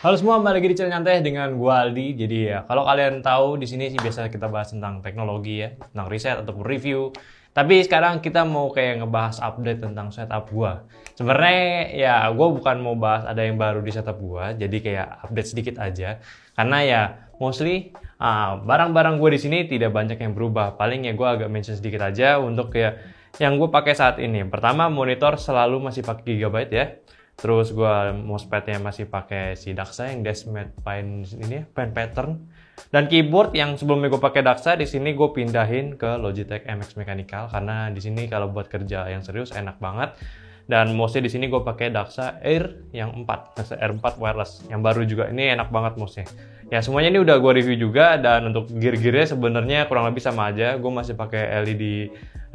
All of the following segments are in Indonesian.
Halo semua, balik lagi di channel nyantai dengan gua Aldi. Jadi ya, kalau kalian tahu di sini sih biasa kita bahas tentang teknologi ya, tentang riset ataupun review. Tapi sekarang kita mau kayak ngebahas update tentang setup gua. Sebenarnya ya gua bukan mau bahas ada yang baru di setup gua, jadi kayak update sedikit aja. Karena ya mostly barang-barang gue di sini tidak banyak yang berubah. Paling ya gua agak mention sedikit aja untuk kayak yang gue pakai saat ini. Pertama, monitor selalu masih pakai Gigabyte ya. Terus gue mousepadnya masih pakai si Daxa yang Desmet Pine ini ya, Pine Pattern. Dan keyboard yang sebelumnya gue pakai Daxa, di sini gue pindahin ke Logitech MX Mechanical karena di sini kalau buat kerja yang serius enak banget. Dan mouse-nya di sini gue pakai Daxa Air yang 4, Daxa Air 4 wireless yang baru juga. Ini enak banget mouse-nya. Ya semuanya ini udah gue review juga, dan untuk gear-gearnya sebenarnya kurang lebih sama aja. Gue masih pakai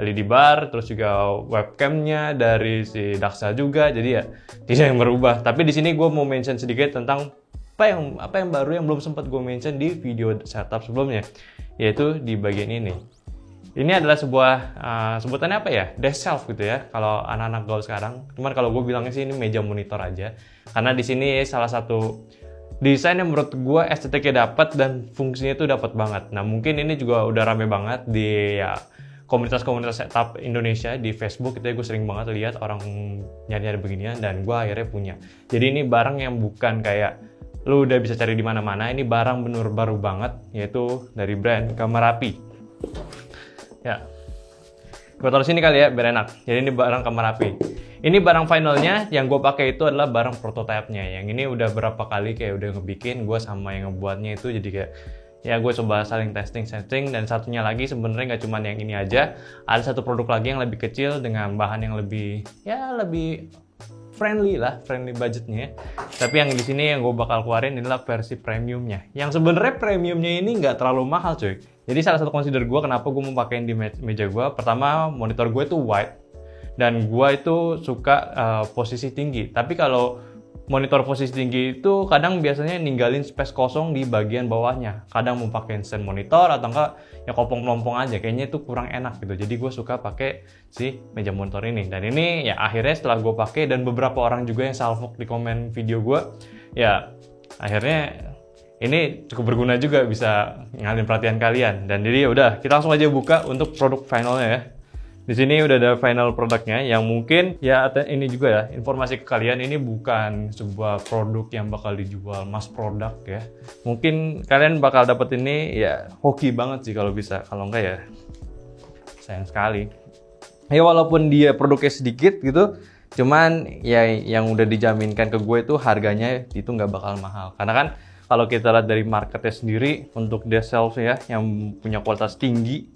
LED bar, terus juga webcamnya dari si Daxa juga, jadi ya tidak yang berubah. Tapi di sini gue mau mention sedikit tentang apa yang baru yang belum sempat gue mention di video setup sebelumnya, yaitu di bagian ini. Ini adalah sebuah sebutannya apa ya, desk shelf gitu ya kalau anak-anak gaul sekarang. Cuman kalau gue bilangnya sih ini meja monitor aja, karena di sini salah satu desain yang menurut gue estetiknya dapat dan fungsinya itu dapat banget. Nah mungkin ini juga udah rame banget di ya komunitas-komunitas setup Indonesia di Facebook. Itu gue sering banget lihat orang nyari-nyari beginian, dan gue akhirnya punya. Jadi ini barang yang bukan kayak lu udah bisa cari di mana-mana. Ini barang bener baru banget, yaitu dari brand Kamerapi. Ya, gue taruh sini kali ya biar enak. Jadi ini barang Kamerapi. Ini barang finalnya yang gue pakai itu adalah barang prototype-nya. Yang ini udah berapa kali kayak udah ngebikin, gue sama yang ngebuatnya itu jadi kayak ya gue coba saling testing. Dan satunya lagi sebenarnya nggak cuma yang ini aja, ada satu produk lagi yang lebih kecil dengan bahan yang lebih friendly budgetnya. Tapi yang di sini yang gue bakal keluarin adalah versi premiumnya. Yang sebenarnya premiumnya ini nggak terlalu mahal cuy. Jadi salah satu consider gue kenapa gue mau pakein di meja gue, pertama monitor gue itu wide dan gue itu suka posisi tinggi. Tapi kalau monitor posisi tinggi itu kadang biasanya ninggalin space kosong di bagian bawahnya. Kadang mau pakai stand monitor atau enggak ya kopong-melompong aja. Kayaknya itu kurang enak gitu. Jadi gue suka pakai si meja monitor ini. Dan ini ya akhirnya setelah gue pakai, dan beberapa orang juga yang salvok di komen video gue, ya akhirnya ini cukup berguna juga, bisa ngalihin perhatian kalian. Dan jadi ya udah, kita langsung aja buka untuk produk finalnya ya. Di sini udah ada final produknya yang mungkin ya ini juga ya, informasi ke kalian, ini bukan sebuah produk yang bakal dijual mass product ya. Mungkin kalian bakal dapet ini ya hoki banget sih kalau bisa, kalau enggak ya sayang sekali. Ya walaupun dia produknya sedikit gitu, cuman ya yang udah dijaminkan ke gue itu harganya itu nggak bakal mahal. Karena kan kalau kita lihat dari marketnya sendiri untuk desk shelf ya yang punya kualitas tinggi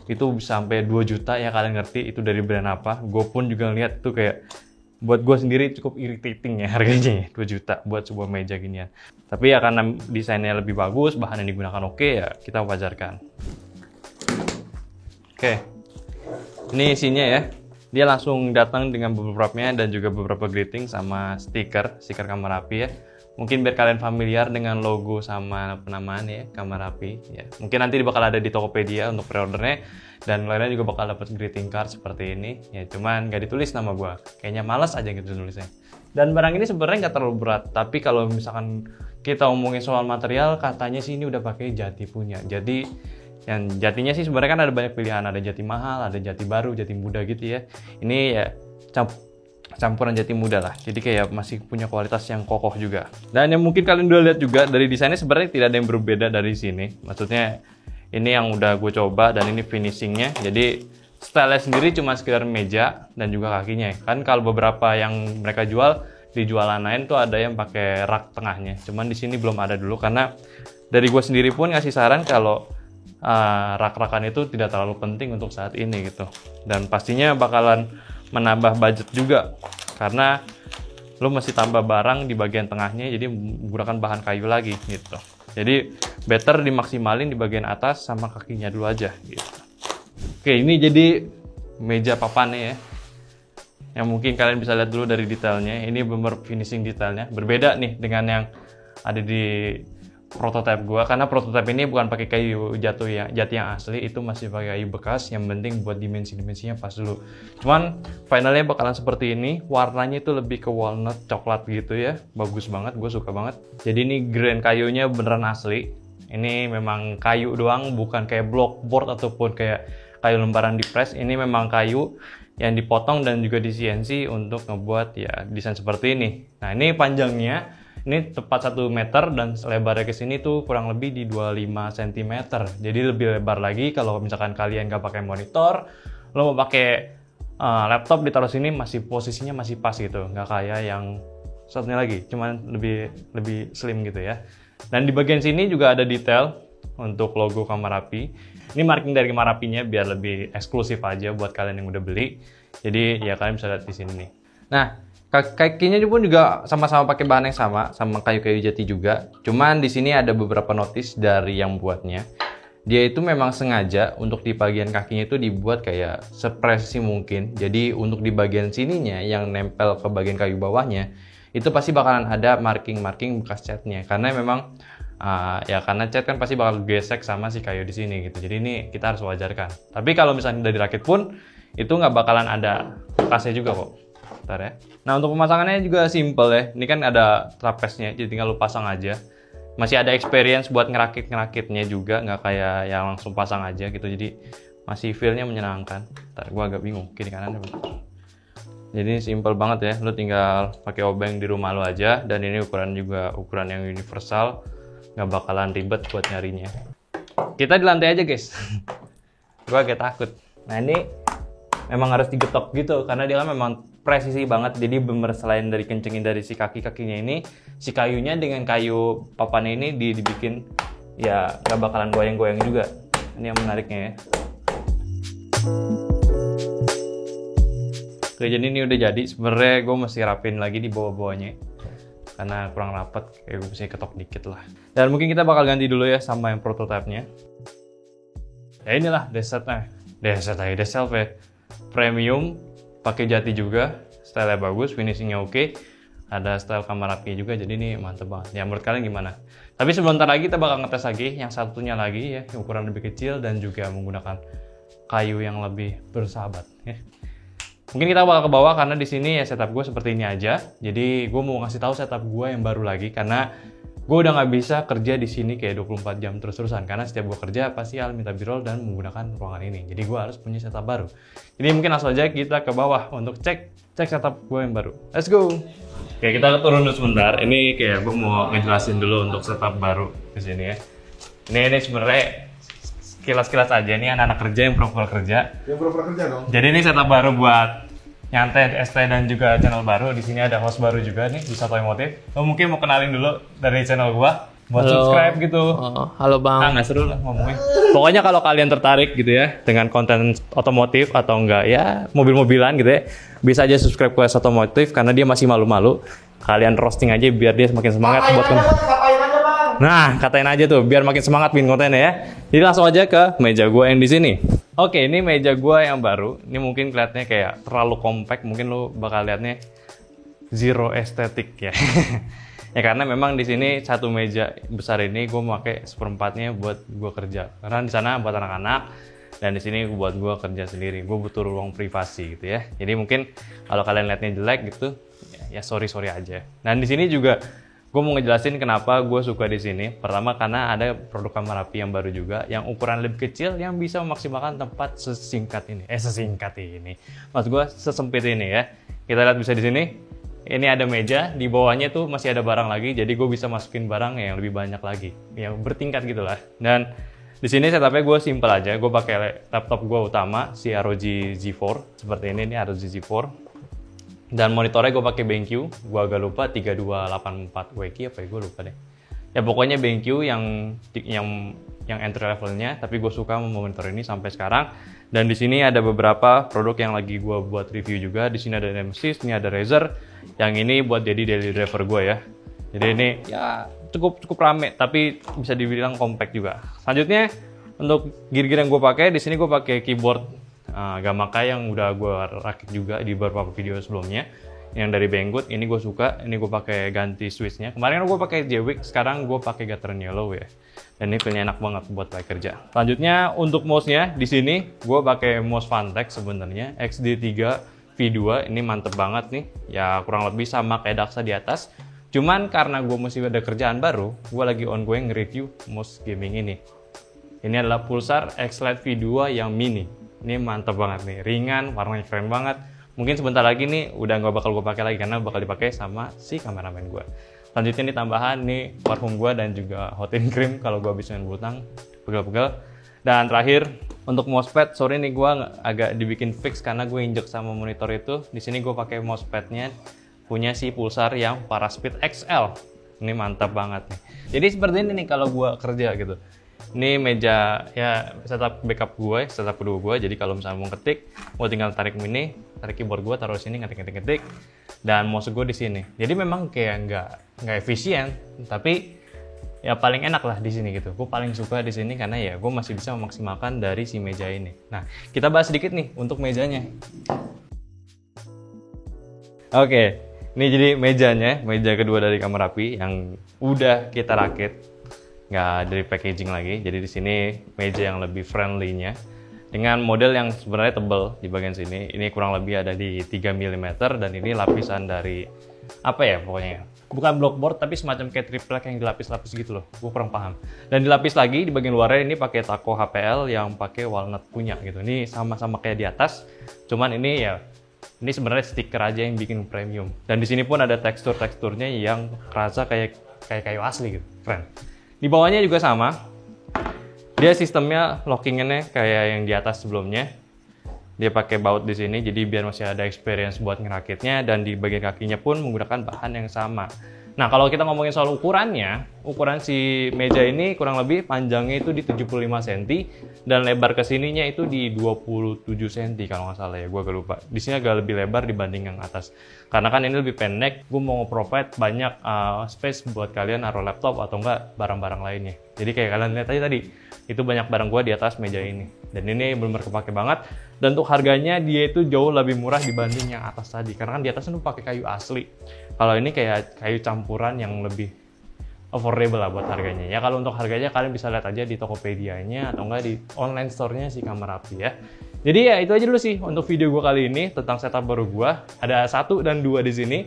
itu bisa sampai 2 juta ya, kalian ngerti itu dari brand apa. Gue pun juga ngeliat tuh kayak buat gue sendiri cukup irritating ya harganya ya, 2 juta buat sebuah meja ginian. Tapi ya karena desainnya lebih bagus, bahan yang digunakan oke, ya kita wajarkan. Oke, ini isinya ya. Dia langsung datang dengan beberapa dan juga beberapa greeting sama stiker Kamerapi ya. Mungkin biar kalian familiar dengan logo sama penamaan ya, Kamerapi ya. Mungkin nanti bakal ada di Tokopedia untuk pre-ordernya, dan kalian juga bakal dapat greeting card seperti ini ya. Cuman nggak ditulis nama gue, kayaknya males aja gitu tulisnya. Dan barang ini sebenarnya nggak terlalu berat, tapi kalau misalkan kita omongin soal material, katanya sih ini udah pakai jati punya. Jadi yang jatinya sih sebenarnya kan ada banyak pilihan, ada jati mahal, ada jati baru, jati muda gitu ya. Ini ya campuran jati muda lah, jadi kayak masih punya kualitas yang kokoh juga. Dan yang mungkin kalian udah lihat juga dari desainnya, sebenarnya tidak ada yang berbeda dari sini. Maksudnya ini yang udah gue coba, dan ini finishingnya. Jadi style sendiri cuma sekedar meja dan juga kakinya. Kan kalau beberapa yang mereka jual di jualan lain tuh ada yang pakai rak tengahnya. Cuman di sini belum ada dulu, karena dari gue sendiri pun ngasih saran kalau rak-rakan itu tidak terlalu penting untuk saat ini gitu. Dan pastinya bakalan menambah budget juga, karena lo mesti tambah barang di bagian tengahnya, jadi menggunakan bahan kayu lagi gitu. Jadi better dimaksimalin di bagian atas sama kakinya dulu aja gitu. Oke, ini jadi meja papannya ya, yang mungkin kalian bisa lihat dulu dari detailnya. Ini bener finishing detailnya berbeda nih dengan yang ada di prototipe gua, karena prototipe ini bukan pakai kayu jati yang asli, itu masih pakai kayu bekas. Yang penting buat dimensinya pas dulu. Cuman finalnya bakalan seperti ini, warnanya itu lebih ke walnut coklat gitu ya, bagus banget, gue suka banget. Jadi ini grain kayunya beneran asli, ini memang kayu doang, bukan kayak blockboard ataupun kayak kayu lembaran di press. Ini memang kayu yang dipotong dan juga di CNC untuk ngebuat ya desain seperti ini. Nah ini panjangnya ini tepat 1 meter dan lebarnya ke sini tuh kurang lebih di 25 cm. Jadi lebih lebar lagi kalau misalkan kalian nggak pakai monitor, lo mau pakai laptop ditaruh sini posisinya masih pas gitu, nggak kayak yang satunya lagi, cuman lebih slim gitu ya. Dan di bagian sini juga ada detail untuk logo Kamarapi. Ini marking dari Kamarapinya biar lebih eksklusif aja buat kalian yang udah beli. Jadi ya kalian bisa lihat di sini nih. Nah, kakinya pun juga sama-sama pakai bahan yang sama kayu-kayu jati juga. Cuman di sini ada beberapa notice dari yang buatnya. Dia itu memang sengaja untuk di bagian kakinya itu dibuat kayak sepresi mungkin. Jadi untuk di bagian sininya yang nempel ke bagian kayu bawahnya, itu pasti bakalan ada marking bekas catnya. Karena memang karena cat kan pasti bakal gesek sama si kayu di sini gitu. Jadi ini kita harus wajarkan. Tapi kalau misalnya udah dirakit pun itu nggak bakalan ada bekasnya juga kok. Bentar ya. Nah untuk pemasangannya juga simple ya. Ini kan ada trapeznya, jadi tinggal lu pasang aja. Masih ada experience buat ngerakitnya juga, nggak kayak yang langsung pasang aja gitu. Jadi masih feel-nya menyenangkan. Bentar, gua agak bingung kiri kanan. Jadi simple banget ya. Lu tinggal pakai obeng di rumah lu aja. Dan ini ukuran yang universal. Nggak bakalan ribet buat nyarinya. Kita di lantai aja guys. Gue agak takut. Nah ini memang harus digetok gitu karena dia kan memang presisi banget. Jadi bener selain dari kencengin dari si kakinya ini, si kayunya dengan kayu papan ini dibikin ya nggak bakalan goyang-goyang juga. Ini yang menariknya ya. Oke, jadi ini udah jadi. Sebenarnya gue mesti rapin lagi di bawah-bawahnya karena kurang rapat, kayak gue mesti ketok dikit lah. Dan mungkin kita bakal ganti dulu ya sama yang prototipenya. Ya inilah Deshelf ya. Premium, pakai jati juga, style-nya bagus, finishingnya oke. Ada style Kamarapi juga, jadi ini mantep banget. Ya menurut kalian gimana? Tapi sebentar lagi kita bakal ngetes lagi yang satunya lagi ya, yang ukuran lebih kecil dan juga menggunakan kayu yang lebih bersahabat ya. Mungkin kita bakal ke bawah karena di sini ya setup gue seperti ini aja. Jadi gue mau ngasih tahu setup gue yang baru lagi karena gue udah nggak bisa kerja di sini kayak 24 jam terus-terusan karena setiap gue kerja pasti Al minta birol dan menggunakan ruangan ini. Jadi gue harus punya setup baru. Jadi mungkin langsung aja kita ke bawah untuk cek setup gue yang baru. Let's go. Oke, kita turun dulu sebentar. Ini kayak gue mau ngejelasin dulu untuk setup baru di sini ya. Ini sebenarnya kilas-kilas aja nih anak-anak kerja yang pura-pura kerja. Yang pura-pura kerja dong. Jadi ini setup baru buat nyantai ST dan juga channel baru. Di sini ada host baru juga nih di Satu Emotif. Lo mungkin mau kenalin dulu dari channel gua buat subscribe gitu. Halo Bang. Nggak seru lah ngomongin. Pokoknya kalau kalian tertarik gitu ya dengan konten otomotif atau enggak ya mobil-mobilan gitu ya, bisa aja subscribe ke Satu Emotif karena dia masih malu-malu. Kalian roasting aja biar dia semakin semangat buat konten. Nah, katain aja tuh biar makin semangat bikin kontennya ya. Jadi langsung aja ke meja gue yang di sini. Oke, ini meja gue yang baru. Ini mungkin kelihatannya kayak terlalu compact. Mungkin lo bakal liatnya zero estetik ya. Ya karena memang di sini satu meja besar ini gue pakai seperempatnya buat gue kerja. Karena di sana buat anak-anak dan di sini buat gue kerja sendiri. Gue butuh ruang privasi gitu ya. Jadi mungkin kalau kalian liatnya jelek gitu, ya sorry aja. Dan di sini juga gue mau ngejelasin kenapa gue suka di sini. Pertama karena ada produk Kamarapi yang baru juga, yang ukuran lebih kecil, yang bisa memaksimalkan tempat sesingkat ini. Maksud gue sesempit ini ya. Kita lihat bisa di sini. Ini ada meja, di bawahnya tuh masih ada barang lagi, jadi gue bisa masukin barang yang lebih banyak lagi, yang bertingkat gitulah. Dan di sini setupnya gue simple aja. Gue pakai laptop gue utama, si ROG Z4 seperti ini ROG Z4. Dan monitornya gue pakai BenQ, gue agak lupa 3284 WQ apa ya, gue lupa deh. Ya pokoknya BenQ yang entry levelnya, tapi gue suka monitor ini sampai sekarang. Dan di sini ada beberapa produk yang lagi gue buat review juga. Di sini ada Nemesis, ini ada Razer. Yang ini buat jadi daily driver gue ya. Jadi ini ya cukup rame, tapi bisa dibilang compact juga. Selanjutnya untuk gear-gear yang gue pakai, di sini gue pakai keyboard Gamaka yang udah gue rakit juga di beberapa video sebelumnya. yang dari Banggood. Ini gue suka, ini gue pakai ganti switchnya. Kemarin gue pakai Jwick, sekarang gue pakai Gateron Yellow ya. Dan ini punya enak banget buat pakai kerja. Selanjutnya untuk mouse-nya di sini gue pakai mouse Phanteks sebenarnya XD3 V2. Ini mantep banget nih. Ya kurang lebih sama kayak Daxa di atas. Cuman karena gue masih ada kerjaan baru, gue lagi ongoing nge-review mouse gaming ini. Ini adalah Pulsar X-Lite V2 yang mini. Ini mantep banget nih, ringan, warnanya keren banget. Mungkin sebentar lagi nih udah nggak bakal gue pakai lagi karena bakal dipakai sama si kameramen gue. Selanjutnya nih tambahan nih parfum gue dan juga hot and cream kalau gue habis main bulu tang, pegel-pegel. Dan terakhir untuk mousepad, sorry nih gue agak dibikin fix karena gue injek sama monitor itu. Di sini gue pakai mousepadnya punya si Pulsar yang Paraspeed XL. Ini mantap banget nih. Jadi seperti ini nih kalau gue kerja gitu. Ini meja ya setup backup gue, setup kedua gue. Jadi kalau misalnya mau ketik, mau tinggal tarik keyboard gue taruh di sini ngetik. Dan mouse gue di sini. Jadi memang kayak nggak efisien, tapi ya paling enak lah di sini gitu. Gue paling suka di sini karena ya gue masih bisa memaksimalkan dari si meja ini. Nah, kita bahas sedikit nih untuk mejanya. Oke, ini jadi mejanya, meja kedua dari Kamar Api yang udah kita rakit. Nggak dari packaging lagi, jadi di sini meja yang lebih friendly-nya dengan model yang sebenarnya tebal di bagian sini. Ini kurang lebih ada di 3 mm dan ini lapisan dari apa ya pokoknya, bukan blockboard tapi semacam kayak triplek yang dilapis-lapis gitu loh, gue kurang paham. Dan dilapis lagi di bagian luarnya ini pakai Taco HPL yang pakai walnut punya gitu. Ini sama-sama kayak di atas, cuman ini ya ini sebenarnya stiker aja yang bikin premium. Dan di sini pun ada teksturnya yang kerasa kayak kayu asli gitu, keren. Di bawahnya juga sama. Dia sistemnya lockingannya kayak yang di atas sebelumnya. Dia pakai baut di sini, jadi biar masih ada experience buat ngerakitnya. Dan di bagian kakinya pun menggunakan bahan yang sama. Nah, kalau kita ngomongin soal ukurannya, ukuran si meja ini kurang lebih panjangnya itu di 75 cm dan lebar kesininya itu di 27 cm kalau nggak salah ya, gue agak lupa. Di sini agak lebih lebar dibanding yang atas. Karena kan ini lebih pendek, gue mau nge-provide banyak space buat kalian naruh laptop atau enggak barang-barang lainnya. Jadi kayak kalian lihat aja tadi, itu banyak barang gue di atas meja ini. Dan ini benar-benar kepake banget. Dan untuk harganya dia itu jauh lebih murah dibanding yang atas tadi. Karena kan di atas itu pakai kayu asli. Kalau ini kayak kayu campuran yang lebih affordable lah buat harganya. Ya kalau untuk harganya kalian bisa lihat aja di Tokopedia-nya atau enggak di online store-nya si Kamar Api ya. Jadi ya itu aja dulu sih untuk video gue kali ini tentang setup baru gue. Ada 1 dan 2 di sini.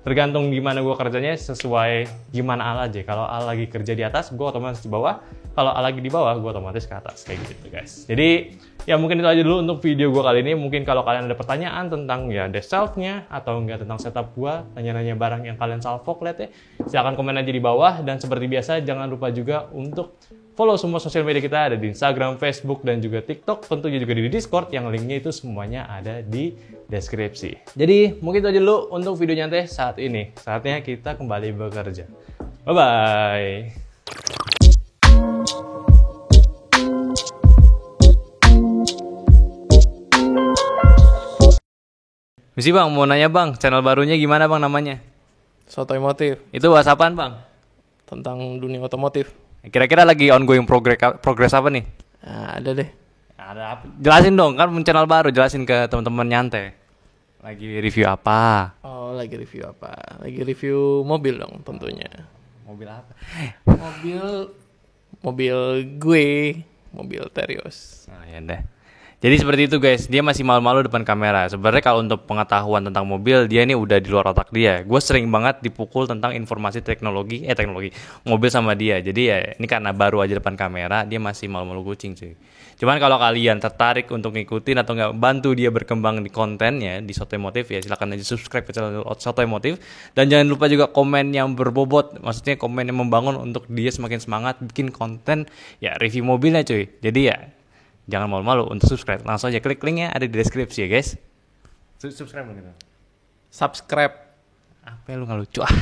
Tergantung gimana gue kerjanya sesuai gimana Al aja. Kalau Al lagi kerja di atas, gue otomatis di bawah. Kalau Al lagi di bawah, gue otomatis ke atas. Kayak gitu guys. Jadi ya mungkin itu aja dulu untuk video gue kali ini. Mungkin kalau kalian ada pertanyaan tentang ya desk shelf-nya atau enggak tentang setup gue, tanya-nanya barang yang kalian salvok lihat ya, silahkan komen aja di bawah. Dan seperti biasa jangan lupa juga untuk follow semua sosial media kita, ada di Instagram, Facebook, dan juga TikTok. Tentunya juga di Discord yang linknya itu semuanya ada di deskripsi. Jadi mungkin itu aja dulu untuk video nyantai saat ini. Saatnya kita kembali bekerja. Bye-bye. Misi bang, mau nanya bang, channel barunya gimana bang namanya? Sotoy Motif, Itu bahas apaan bang? tentang dunia otomotif. Kira-kira lagi ongoing progress apa nih? Nah, ada deh. Ada apa? Jelasin dong, kan channel baru, jelasin ke teman-teman nyantai. Lagi review apa? Oh, lagi review apa? Lagi review mobil dong tentunya. Mobil apa? Mobil gue, mobil Terios. Nah, ya deh. Jadi seperti itu guys, dia masih malu-malu depan kamera. Sebenarnya kalau untuk pengetahuan tentang mobil, dia ini udah di luar otak dia. Gue sering banget dipukul tentang informasi teknologi mobil sama dia. Jadi ya ini karena baru aja depan kamera, dia masih malu-malu kucing sih. Cuman kalau kalian tertarik untuk ngikutin atau nggak bantu dia berkembang di kontennya di Sotoy Motif ya silakan aja subscribe ke channel Sotoy Motif. Dan jangan lupa juga komen yang berbobot, maksudnya komen yang membangun untuk dia semakin semangat bikin konten ya review mobilnya cuy. Jadi ya jangan malu-malu untuk subscribe. Langsung aja klik linknya ada di deskripsi ya guys. Subscribe gitu. Subscribe. Apa lu nggak lucu ah?